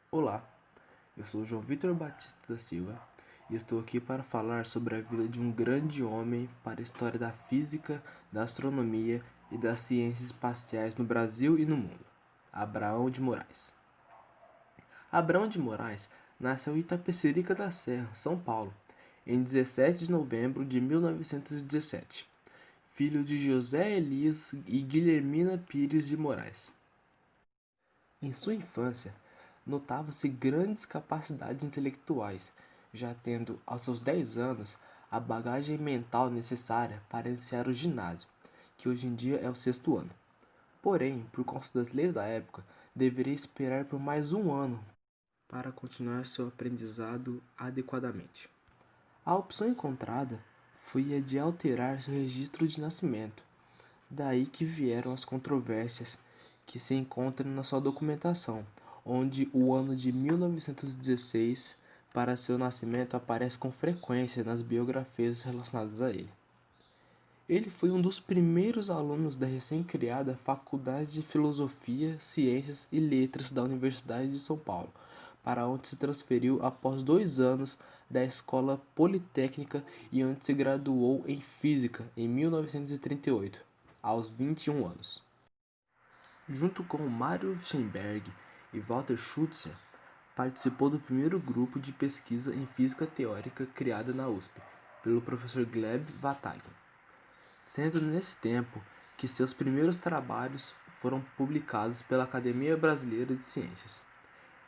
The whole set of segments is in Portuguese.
Olá, eu sou João Vitor Batista da Silva e estou aqui para falar sobre a vida de um grande homem para a história da física, da astronomia e das ciências espaciais no Brasil e no mundo, Abraão de Moraes. Abraão de Moraes nasceu em Itapecerica da Serra, São Paulo, em 17 de novembro de 1917, filho de José Elias e Guilhermina Pires de Moraes. Em sua infância, notava-se grandes capacidades intelectuais, já tendo aos seus 10 anos a bagagem mental necessária para iniciar o ginásio, que hoje em dia é o sexto ano. Porém, por conta das leis da época, deveria esperar por mais um ano para continuar seu aprendizado adequadamente. A opção encontrada foi a de alterar seu registro de nascimento, daí que vieram as controvérsias que se encontram na sua documentação, onde o ano de 1916 para seu nascimento aparece com frequência nas biografias relacionadas a ele. Ele foi um dos primeiros alunos da recém-criada Faculdade de Filosofia, Ciências e Letras da Universidade de São Paulo, para onde se transferiu após 2 anos da Escola Politécnica e onde se graduou em Física em 1938, aos 21 anos. Junto com Mario Schemberg e Walter Schutzer, participou do primeiro grupo de pesquisa em física teórica criada na USP, pelo professor Gleb Vatag, sendo nesse tempo que seus primeiros trabalhos foram publicados pela Academia Brasileira de Ciências.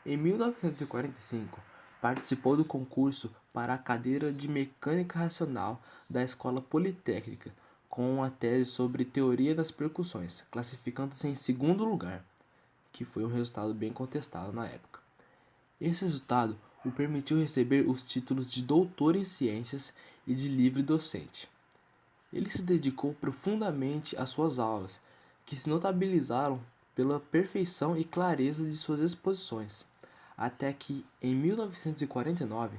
Em 1945, participou do concurso para a cadeira de Mecânica Racional da Escola Politécnica, com uma tese sobre teoria das percussões, classificando-se em segundo lugar, que foi um resultado bem contestado na época. Esse resultado o permitiu receber os títulos de doutor em ciências e de livre docente. Ele se dedicou profundamente às suas aulas, que se notabilizaram pela perfeição e clareza de suas exposições, até que, em 1949,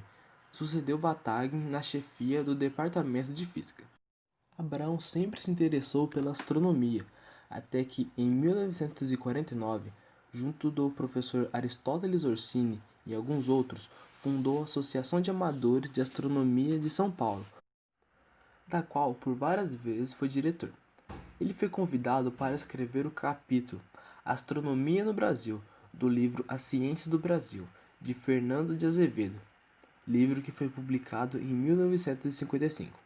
sucedeu Vatag na chefia do Departamento de Física. Abraão sempre se interessou pela astronomia, até que, em 1949, junto do professor Aristóteles Orsini e alguns outros, fundou a Associação de Amadores de Astronomia de São Paulo, da qual por várias vezes foi diretor. Ele foi convidado para escrever o capítulo Astronomia no Brasil, do livro As Ciências do Brasil, de Fernando de Azevedo, livro que foi publicado em 1955.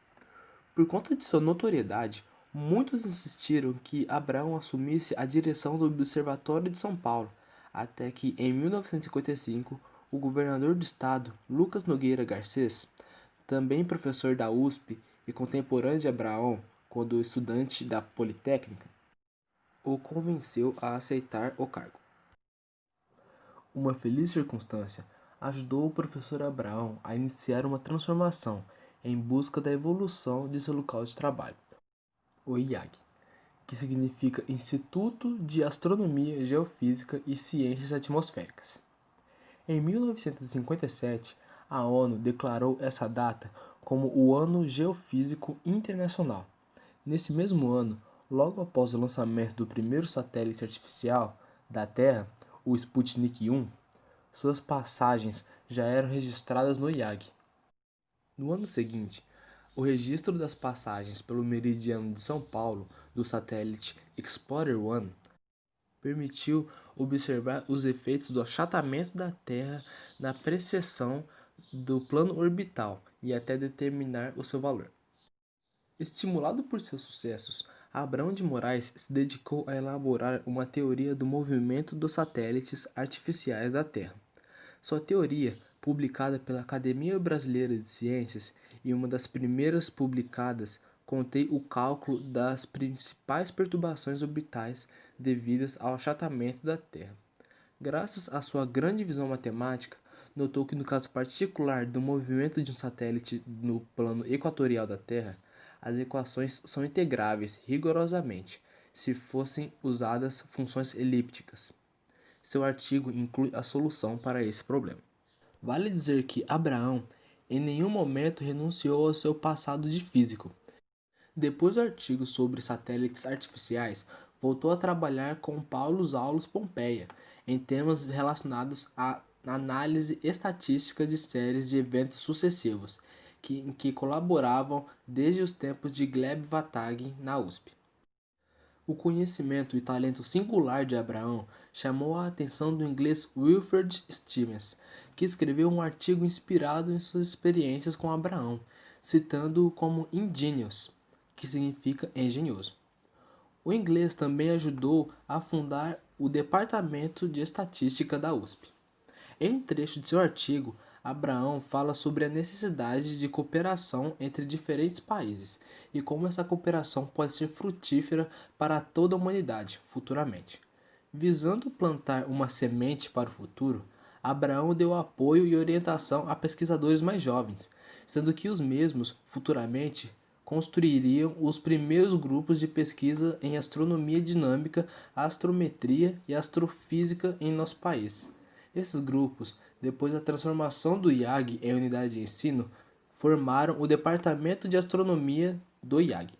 Por conta de sua notoriedade, muitos insistiram que Abraão assumisse a direção do Observatório de São Paulo, até que, em 1955, o governador do estado, Lucas Nogueira Garcês, também professor da USP e contemporâneo de Abraão quando estudante da Politécnica, o convenceu a aceitar o cargo. Uma feliz circunstância ajudou o professor Abraão a iniciar uma transformação em busca da evolução de seu local de trabalho, o IAG, que significa Instituto de Astronomia, Geofísica e Ciências Atmosféricas. Em 1957, a ONU declarou essa data como o Ano Geofísico Internacional. Nesse mesmo ano, logo após o lançamento do primeiro satélite artificial da Terra, o Sputnik 1, suas passagens já eram registradas no IAG. No ano seguinte, o registro das passagens pelo meridiano de São Paulo do satélite Explorer-1 permitiu observar os efeitos do achatamento da Terra na precessão do plano orbital e até determinar o seu valor. Estimulado por seus sucessos, Abraão de Moraes se dedicou a elaborar uma teoria do movimento dos satélites artificiais da Terra. Sua teoria, publicada pela Academia Brasileira de Ciências e uma das primeiras publicadas, contém o cálculo das principais perturbações orbitais devidas ao achatamento da Terra. Graças à sua grande visão matemática, notou que no caso particular do movimento de um satélite no plano equatorial da Terra, as equações são integráveis rigorosamente, se fossem usadas funções elípticas. Seu artigo inclui a solução para esse problema. Vale dizer que Abraão em nenhum momento renunciou ao seu passado de físico. Depois do artigo sobre satélites artificiais, voltou a trabalhar com Paulo Aulus Pompeia em temas relacionados à na análise estatística de séries de eventos sucessivos, em que colaboravam desde os tempos de Gleb Vartag na USP. O conhecimento e talento singular de Abraão chamou a atenção do inglês Wilfred Stevens, que escreveu um artigo inspirado em suas experiências com Abraão, citando-o como ingenious, que significa engenhoso. O inglês também ajudou a fundar o Departamento de Estatística da USP. Em um trecho de seu artigo, Abraão fala sobre a necessidade de cooperação entre diferentes países e como essa cooperação pode ser frutífera para toda a humanidade futuramente. Visando plantar uma semente para o futuro, Abraão deu apoio e orientação a pesquisadores mais jovens, sendo que os mesmos, futuramente, construiriam os primeiros grupos de pesquisa em astronomia dinâmica, astrometria e astrofísica em nosso país. Esses grupos, depois da transformação do IAG em unidade de ensino, formaram o Departamento de Astronomia do IAG.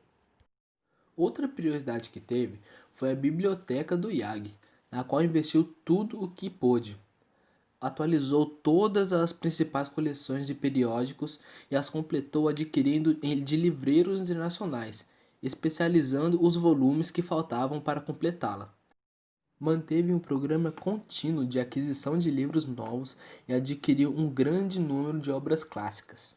Outra prioridade que teve foi a biblioteca do IAG, na qual investiu tudo o que pôde. Atualizou todas as principais coleções de periódicos e as completou adquirindo de livreiros internacionais, especializando os volumes que faltavam para completá-la. Manteve um programa contínuo de aquisição de livros novos e adquiriu um grande número de obras clássicas.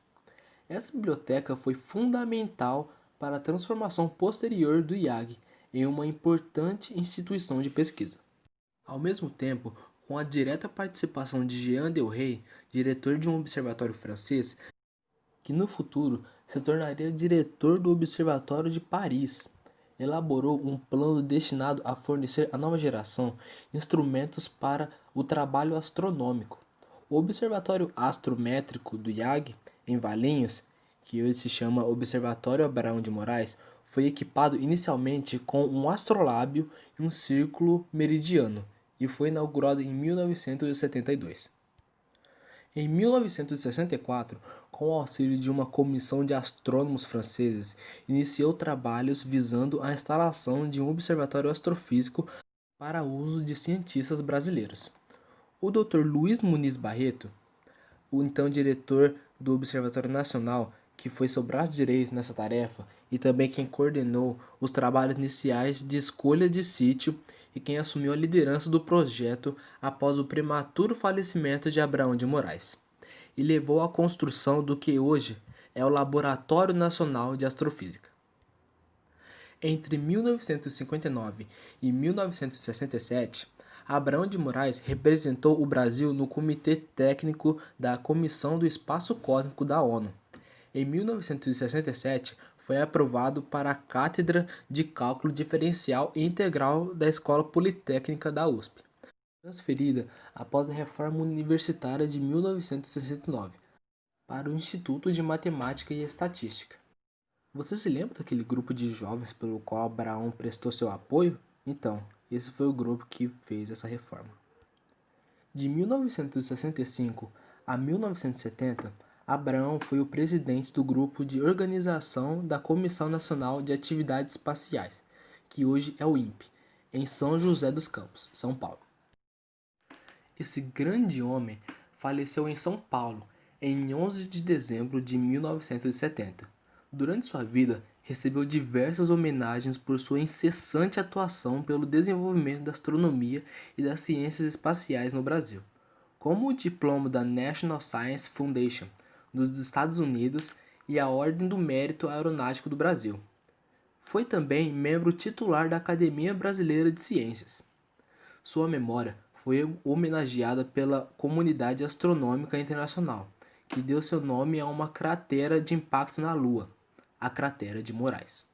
Essa biblioteca foi fundamental para a transformação posterior do IAG em uma importante instituição de pesquisa. Ao mesmo tempo, com a direta participação de Jean Delray, diretor de um observatório francês, que no futuro se tornaria diretor do Observatório de Paris, elaborou um plano destinado a fornecer à nova geração instrumentos para o trabalho astronômico. O Observatório Astrométrico do IAG, em Valinhos, que hoje se chama Observatório Abraão de Moraes, foi equipado inicialmente com um astrolábio e um círculo meridiano, e foi inaugurado em 1972. Em 1964, com o auxílio de uma comissão de astrônomos franceses, iniciou trabalhos visando a instalação de um observatório astrofísico para uso de cientistas brasileiros. O Dr. Luiz Muniz Barreto, o então diretor do Observatório Nacional, que foi seu braço direito nessa tarefa e também quem coordenou os trabalhos iniciais de escolha de sítio e quem assumiu a liderança do projeto após o prematuro falecimento de Abraão de Moraes, e levou à construção do que hoje é o Laboratório Nacional de Astrofísica. Entre 1959 e 1967, Abraão de Moraes representou o Brasil no Comitê Técnico da Comissão do Espaço Cósmico da ONU. Em 1967, foi aprovado para a Cátedra de Cálculo Diferencial e Integral da Escola Politécnica da USP, transferida após a reforma universitária de 1969 para o Instituto de Matemática e Estatística. Você se lembra daquele grupo de jovens pelo qual Abraão prestou seu apoio? Então, esse foi o grupo que fez essa reforma. De 1965 a 1970, Abraão foi o presidente do grupo de organização da Comissão Nacional de Atividades Espaciais, que hoje é o INPE, em São José dos Campos, São Paulo. Esse grande homem faleceu em São Paulo em 11 de dezembro de 1970. Durante sua vida, recebeu diversas homenagens por sua incessante atuação pelo desenvolvimento da astronomia e das ciências espaciais no Brasil, como o diploma da National Science Foundation dos Estados Unidos e a Ordem do Mérito Aeronáutico do Brasil. Foi também membro titular da Academia Brasileira de Ciências. Sua memória foi homenageada pela comunidade astronômica internacional, que deu seu nome a uma cratera de impacto na Lua, a cratera de Moraes.